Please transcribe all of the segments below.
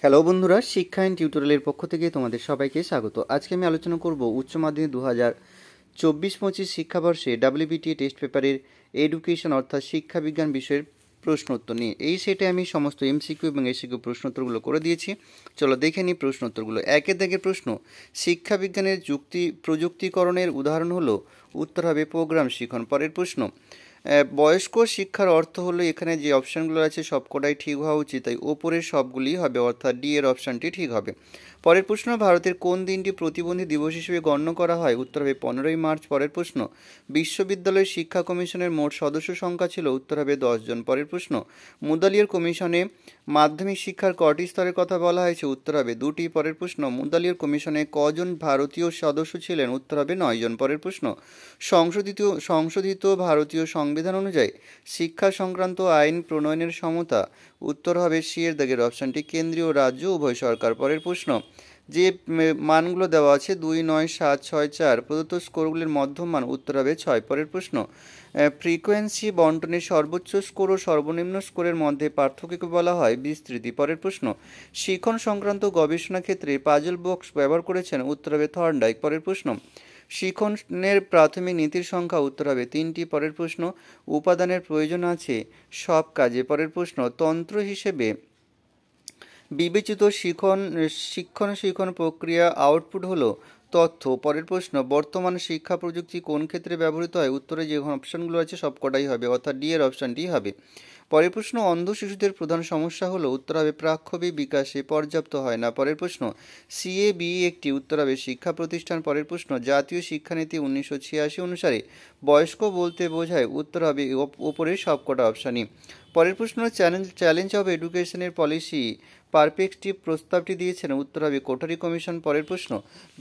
Hello বন্ধুরা, শিক্ষা and টিউটোরিয়ালের পক্ষ থেকে তোমাদের সবাইকে স্বাগত। আজকে আমি আলোচনা করব উচ্চ মাধ্যমিক 2024-25 শিক্ষাবর্ষে ডাব্লিউবিটিএ টেস্ট পেপারের এডুকেশন অর্থাৎ শিক্ষা বিজ্ঞান বিষয়ের প্রশ্নোত্তর নিয়ে। এই সেটে আমি সমস্ত এমসিকিউ এবং এসিকিউ প্রশ্নোত্তরগুলো করে দিয়েছি। চলো দেখে নিই প্রশ্নোত্তরগুলো। একের দাগের প্রশ্ন, শিক্ষা বিজ্ঞানের প্রযুক্তিকরণের উদাহরণ হলো, উত্তর হবে প্রোগ্রাম শিখন। পরের প্রশ্ন, বয়স্ক শিক্ষার অর্থ হলো, এখানে যে অপশানগুলো আছে সবকটাই ঠিক হওয়া উচিত, তাই ওপরের সবগুলি হবে, অর্থাৎ ডি এর অপশানটি ঠিক হবে। পরের প্রশ্ন, ভারতের কোন দিনটি প্রতিবন্ধী দিবস হিসেবে গণ্য করা হয়? উত্তর হবে 15ই মার্চ। পরের প্রশ্ন, বিশ্ববিদ্যালয় শিক্ষা কমিশনের মোট সদস্য সংখ্যা ছিল? উত্তর হবে 10 জন। পরের প্রশ্ন, মুদালিয়ার কমিশনে মাধ্যমিক শিক্ষার কটি স্তরের কথা বলা হয়েছে? উত্তর হবে 2টি। পরের প্রশ্ন, মুদালিয়ার কমিশনে কজন ভারতীয় সদস্য ছিলেন? উত্তর হবে 9 জন। পরের প্রশ্ন, সংশোধিত ভারতীয় সংবিধান অনুযায়ী শিক্ষা সংক্রান্ত আইন প্রণয়নের ক্ষমতা? উত্তর হবে সি এর দাগের অপশানটি, কেন্দ্রীয় রাজ্য উভয় সরকার। পরের প্রশ্ন, যে মানগুলো দেওয়া আছে 2, 9, 7, 6, 4 প্রদত্ত স্কোরগুলির মধ্যম মান? উত্তর হবে 6। পরের প্রশ্ন, ফ্রিকোয়েন্সি বন্টনের সর্বোচ্চ স্কোর ও সর্বনিম্ন স্কোরের মধ্যে পার্থক্যকে বলা হয় বিস্তৃতি। পরের প্রশ্ন, শিখন সংক্রান্ত গবেষণা ক্ষেত্রে পাজল বক্স ব্যবহার করেছেন? উত্তর হবে থর্নডাইক। পরের প্রশ্ন, শিখনের প্রাথমিক নীতির সংখ্যা? উত্তর হবে 3টি। পরের প্রশ্ন, উপাদানের প্রয়োজন আছে সব কাজে? পরের প্রশ্ন, তন্ত্র হিসেবে বিবেচিত শিক্ষণ প্রক্রিয়া আউটপুট হলো তথ্য। পরের প্রশ্ন, বর্তমান শিক্ষা প্রযুক্তি কোন ক্ষেত্রে ব্যবহৃত হয়? উত্তরে যে অপশানগুলো আছে সবকটাই হবে, অর্থাৎ ডি এর অপশানটি হবে। পরের প্রশ্ন, অন্ধ শিশুদের প্রধান সমস্যা হলো? উত্তর হবে প্রাক্ষবিক বিকাশে পর্যাপ্ত হয় না। পরের প্রশ্ন, সিএবি একটি? উত্তর হবে শিক্ষা প্রতিষ্ঠান। পরের প্রশ্ন, জাতীয় শিক্ষানীতি 1986 অনুসারে বয়স্ক বলতে বোঝায়? উত্তর হবে ওপরের সবকটা অপশানই। পরের প্রশ্ন, চ্যালেঞ্জ অফ এডুকেশনের পলিসি পারস্পেক্টিভ প্রস্তাবটি দিয়েছেন? উত্তর হবে কোঠারি কমিশন। পরের প্রশ্ন,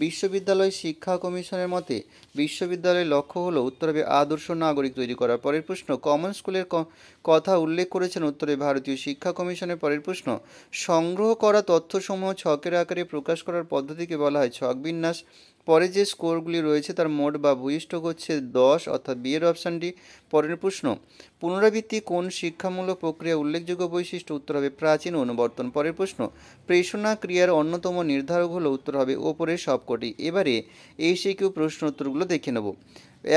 বিশ্ববিদ্যালয় শিক্ষা কমিশনের মতে বিশ্ববিদ্যালয়ের লক্ষ্য হলো? উত্তর হবে আদর্শ নাগরিক তৈরি করা। পরের প্রশ্ন, কমন স্কুলের কথা উল্লেখ করেছেন? উত্তরে ভারতীয় শিক্ষা কমিশনের। পরের প্রশ্ন, সংগ্রহ করা তথ্যসমূহ ছকের আকারে প্রকাশ করার পদ্ধতিকে বলা হয় ছক বিন্যাস। পরে যে স্কোরগুলি রয়েছে তার মোট বা ভূয়িষ্ঠক হচ্ছে 10, অর্থাৎ বি এর অপশানটি। পরের প্রশ্ন, পুনরাবৃত্তি কোন শিক্ষামূলক প্রক্রিয়া উল্লেখযোগ্য বৈশিষ্ট্য? উত্তর হবে প্রাচীন অনুবর্তন। পরের প্রশ্ন, প্রেষণা ক্রিয়ার অন্যতম নির্ধারক হলো? উত্তর হবে ওপরের সবকটি। এবারে এই সেই প্রশ্ন উত্তরগুলো দেখে নেব।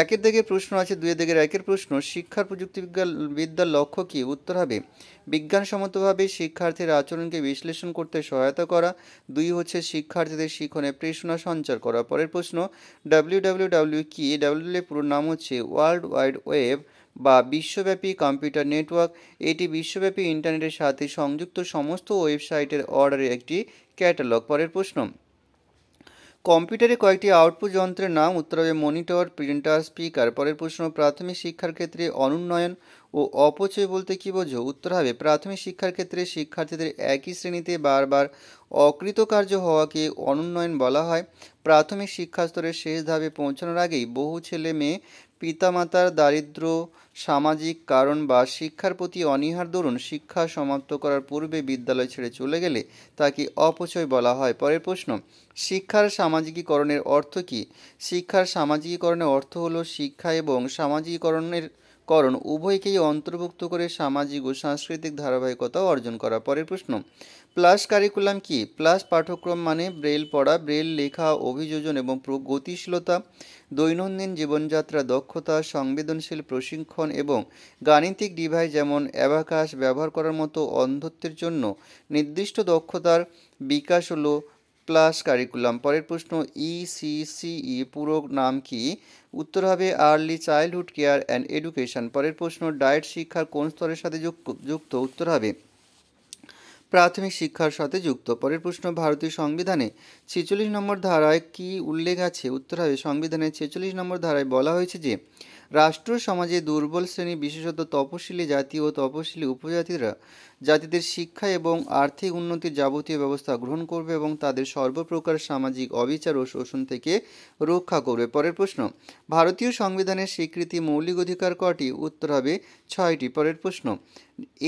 একের দিকে প্রশ্ন আছে, 2 দিকের একের প্রশ্ন, শিক্ষার প্রযুক্তিবিদ্যার লক্ষ্য কি? উত্তর হবে বিজ্ঞানসম্মতভাবে শিক্ষার্থীর আচরণকে বিশ্লেষণ করতে সহায়তা করা। 2 হচ্ছে শিক্ষার্থীদের শিখনে প্রেষণা সঞ্চার করা। পরের প্রশ্ন, ডাব্লিউডাব্লিউডাব্লিউ কি? ডাব্লিউডাব্লিউ পুরো নাম হচ্ছে ওয়ার্ল্ড ওয়াইড ওয়েব বা বিশ্বব্যাপী কম্পিউটার নেটওয়ার্ক। এটি বিশ্বব্যাপী ইন্টারনেটের সাথে সংযুক্ত সমস্ত ওয়েবসাইটের অর্ডারের একটি ক্যাটালগ। পরের প্রশ্ন, কম্পিউটারে কয়েকটি আউটপুট যন্ত্রের নাম? উত্তর হবে মনিটর, প্রিন্টার, স্পিকার। পরের প্রশ্ন, প্রাথমিক শিক্ষার ক্ষেত্রে অনুন্নয়ন ও অপচয় বলতে কী বোঝো? উত্তর হবে প্রাথমিক শিক্ষার ক্ষেত্রে শিক্ষার্থীদের একই শ্রেণীতে বারবার অকৃতকার্য হওয়াকে অনুন্নয়ন বলা হয়। প্রাথমিক শিক্ষা স্তরের শেষ ধাপে পৌঁছানোর আগেই বহু ছেলে মেয়ে পিতামাতার দারিদ্র্য, সামাজিক কারণ বা শিক্ষার প্রতি অনীহার দরুন শিক্ষা সমাপ্ত করার পূর্বে বিদ্যালয় ছেড়ে চলে গেলে তাকে অপচয় বলা হয়। পরের প্রশ্ন, শিক্ষার সামাজিকীকরণের অর্থ কী? শিক্ষার সামাজিকীকরণের অর্থ হলো শিক্ষা এবং সামাজিকীকরণের উভয়কেই অন্তর্ভুক্ত করে সামাজিক ও সাংস্কৃতিক ধারাবাহিকতা অর্জন করা। পরের প্রশ্ন, প্লাস কারিকুলাম কি? প্লাস পাঠ্যক্রম মানে ব্রেল পড়া, ব্রেল লেখা, অভিযোজন এবং গতিশীলতা, দৈনন্দিন জীবনযাত্রা দক্ষতা, সংবেদনশীল প্রশিক্ষণ এবং গাণিতিক ডিভাইস যেমন অ্যাবাকাস ব্যবহার করার মতো অন্ধত্বের জন্য নির্দিষ্ট দক্ষতার বিকাশ হলো প্লাস কারিকুলাম। পরের প্রশ্ন, ইসিসিই পুরো নাম কি? উত্তর হবে early childhood care and education. পরের প্রশ্ন, ডায়েট শিক্ষার কোন স্তরের সাথে যুক্ত? উত্তর হবে প্রাথমিক শিক্ষার সাথে যুক্ত। পরের প্রশ্ন, ভারতীয় সংবিধানে 46 নম্বর ধারায় কি উল্লেখ আছে? উত্তর হবে সংবিধানের 46 নম্বর ধারায় বলা হয়েছে যে রাষ্ট্র সমাজে দুর্বল শ্রেণী বিশেষত তপশিলি জাতি ও তপশিলি উপজাতিরা জাতিদের শিক্ষা এবং আর্থিক উন্নতির যাবতীয় ব্যবস্থা গ্রহণ করবে এবং তাদের সর্বপ্রকার সামাজিক অবিচার ও শোষণ থেকে রক্ষা করবে। পরের প্রশ্ন, ভারতীয় সংবিধানের স্বীকৃতি মৌলিক অধিকার কটি? উত্তর হবে 6টি। পরের প্রশ্ন,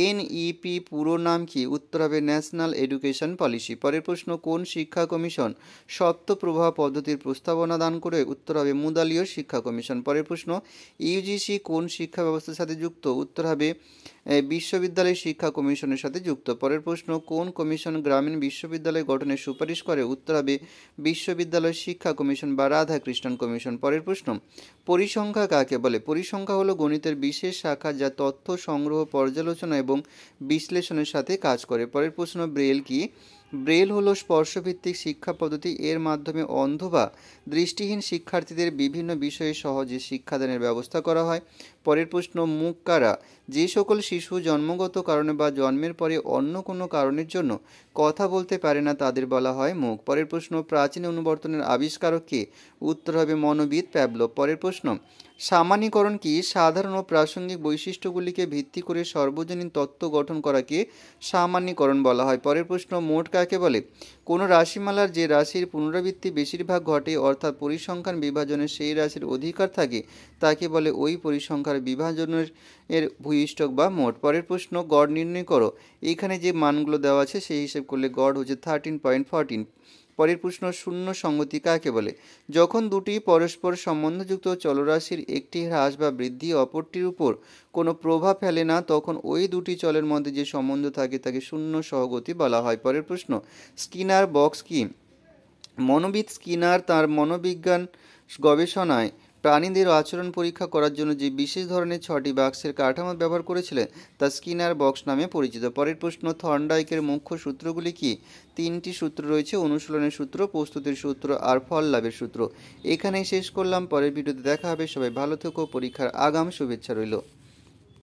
এনইপি পুরো নাম কি? উত্তর হবে ন্যাশনাল এডুকেশন পলিসি। পরের প্রশ্ন, কোন শিক্ষা কমিশন সপ্ত প্রবাহ পদ্ধতির প্রস্তাবনা দান করে? উত্তর হবে মুদালীয় শিক্ষা কমিশন। পরের প্রশ্ন, ইউজিসি কোন শিক্ষা ব্যবস্থার সাথে যুক্ত? উত্তর হবে বিশ্ববিদ্যালয় শিক্ষা কমিশনের সাথে যুক্ত। পরের প্রশ্ন, কোন কমিশন গ্রামীণ বিশ্ববিদ্যালয় গঠনের সুপারিশ করে? উত্তর হবে বিশ্ববিদ্যালয় শিক্ষা কমিশন বা রাধাকৃষ্ণন কমিশন। পরের প্রশ্ন, পরিসংখ্যা কাকে বলে? পরিসংখ্যা হলো গণিতের বিশেষ শাখা যা তথ্য সংগ্রহ, পর্যালোচনা এবং বিশ্লেষণের সাথে কাজ করে। পরের প্রশ্ন, ব্রেল কি? ব্রেল হলো স্পর্শভিত্তিক শিক্ষা পদ্ধতি। এর মাধ্যমে অন্ধ বা দৃষ্টিহীন শিক্ষার্থীদের বিভিন্ন বিষয়ে সহজে শিক্ষাদানের ব্যবস্থা করা হয়। পরের প্রশ্ন, মুক কারা? যে সকল শিশু জন্মগত কারণে বা জন্মের পরে অন্য কোনো কারণের জন্য কথা বলতে পারে না তাদের বলা হয় মুক। পরের প্রশ্ন, প্রাচীন অনুবর্তনের আবিষ্কারক কে? উত্তর হবে মনোবিদ প্যাভলভ। পরের প্রশ্ন, সামান্যীকরণ কি? সাধারণ ও প্রাসঙ্গিক বৈশিষ্ট্যগুলিকে ভিত্তি করে সর্বজনীন তত্ত্ব গঠন করাকে সামান্যীকরণ বলা হয়। পরের প্রশ্ন, মোট কাকে বলে? কোনো রাশিমালার যে রাশির পুনরাবৃত্তি বেশিরভাগ ঘটে, অর্থাৎ পরিসংখ্যান বিভাজনে সেই রাশির অধিকার থাকে, তাকে বলে ওই পরিসংখ্যার বিভাজনের ভূয়িষ্ঠক বা মোট। পরের প্রশ্ন, গড় নির্ণয় করো। এখানে যে মানগুলো দেওয়া আছে সেই হিসেব করলে গড় হচ্ছে 13.14। পরের প্রশ্ন, শূন্য সংগতি কাকে বলে? যখন দুটি পরস্পর সম্বন্ধযুক্ত চলরাশির একটি হ্রাস বা বৃদ্ধি অপরটির উপর কোনো প্রভাব ফেলে না, তখন ওই দুটি চলের মধ্যে যে সম্বন্ধ থাকে তাকে শূন্য সহগতি বলা হয়। পরের প্রশ্ন, স্কিনার বক্স কি? মনোবিদ স্কিনার তার মনোবিজ্ঞান গবেষণায় প্রাণীদের আচরণ পরীক্ষা করার জন্য যে বিশেষ ধরনের 6টি বাক্সের কাঠামো ব্যবহার করেছিলেন তা স্কিনার বক্স নামে পরিচিত। পরের প্রশ্ন, থর্নডাইকের মুখ্য সূত্রগুলি কি? 3টি সূত্র রয়েছে, অনুশীলনের সূত্র, প্রস্তুতির সূত্র আর ফল লাভের সূত্র। এখানেই শেষ করলাম। পরের ভিডিওতে দেখা হবে। সবাই ভালো থেকো। পরীক্ষার আগাম শুভেচ্ছা রইল।